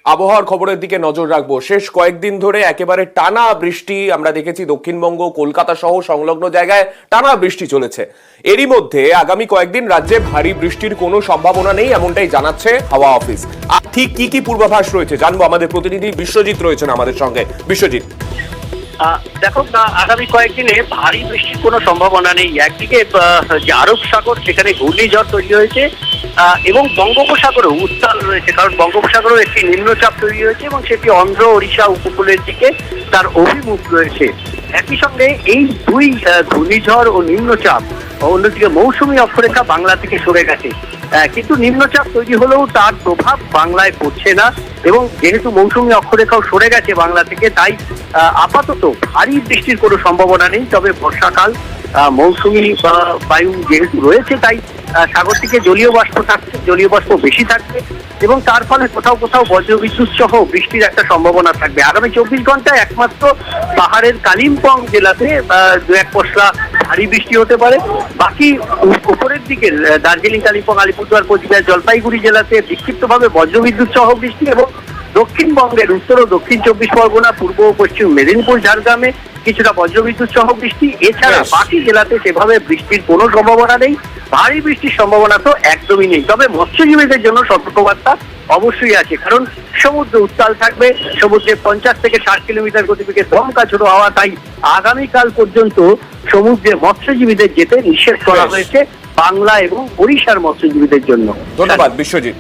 আবহাওয়ার খবরের দিকে নজর রাখবো। শেষ কয়েকদিন ধরে একেবারে টানা বৃষ্টি আমরা দেখেছি, দক্ষিণবঙ্গ কলকাতা সহ সংলগ্ন জায়গায় টানা বৃষ্টি চলেছে। এরই মধ্যে আগামী কয়েকদিন রাজ্যে ভারী বৃষ্টির কোনো সম্ভাবনা নেই, এমনটাই জানাচ্ছে হাওয়া অফিস। আর ঠিক কি কি পূর্বাভাস রয়েছে জানবো, আমাদের প্রতিনিধি বিশ্বজিৎ রয়েছেন আমাদের সঙ্গে। বিশ্বজিৎ, দেখো আগামী কয়েকদিনে ভারী বৃষ্টির কোনো সম্ভাবনা নেই। একদিকে যে আরব সাগর সেখানে ঘূর্ণিঝড় তৈরি হয়েছে এবং বঙ্গোপসাগরও উত্তাল রয়েছে, কারণ বঙ্গোপসাগরেও একটি নিম্নচাপ তৈরি হয়েছে এবং সেটি অন্ধ্র ওড়িশা উপকূলের দিকে তার অভিমুখ রয়েছে। একই সঙ্গে এই দুই ঘূর্ণিঝড় ও নিম্নচাপ, অন্যদিকে মৌসুমী অক্ষরেখা বাংলা থেকে সরে গেছে, কিন্তু নিম্নচাপ তৈরি হলেও তার প্রভাব বাংলায় পড়ছে না। এবং যেহেতু মৌসুমী অক্ষরেখাও সরে গেছে বাংলা থেকে, তাই আপাতত ভারী বৃষ্টির কোনো সম্ভাবনা নেই। তবে বর্ষাকাল, মৌসুমী বায়ু যেহেতু রয়েছে, তাই সাগর থেকে জলীয় বাষ্প থাকছে, জলীয় বাষ্প বেশি থাকবে এবং তার ফলে কোথাও কোথাও বজ্রবিদ্যুৎ সহ বৃষ্টির একটা সম্ভাবনা থাকবে। আগামী 24 ঘন্টায় একমাত্র পাহাড়ের কালিম্পং জেলাতে দু এক পশলা ভারী বৃষ্টি হতে পারে। বাকি উপরের দিকে দার্জিলিং, কালিম্পং, আলিপুরদুয়ার, কোচবিহার, জলপাইগুড়ি জেলাতে বিক্ষিপ্তভাবে বজ্রবিদ্যুৎ সহ বৃষ্টি এবং দক্ষিণবঙ্গের উত্তর ও দক্ষিণ 24 পরগনা, পূর্ব ও পশ্চিম মেদিনীপুর, ঝাড়গ্রামে কিছুটা বজ্রবিদ্যুৎ সহ বৃষ্টি। এছাড়া বাকি জেলাতে সেভাবে বৃষ্টির কোনো সম্ভাবনা নেই, ভারী বৃষ্টির সম্ভাবনা তো একদমই নেই। তবে মৎস্যজীবীদের জন্য সতর্কবার্তা অবশ্যই আছে, কারণ সমুদ্র উত্তাল থাকবে, সমুদ্রে 50 থেকে 60 কিলোমিটার গতিবেগে দমকা ঝোড়ো হাওয়া। তাই আগামীকাল পর্যন্ত সমুদ্রে মৎস্যজীবীদের যেতে নিষেধ করা হয়েছে বাংলা এবং ওড়িশার মৎস্যজীবীদের জন্য। ধন্যবাদ বিশ্বজিৎ।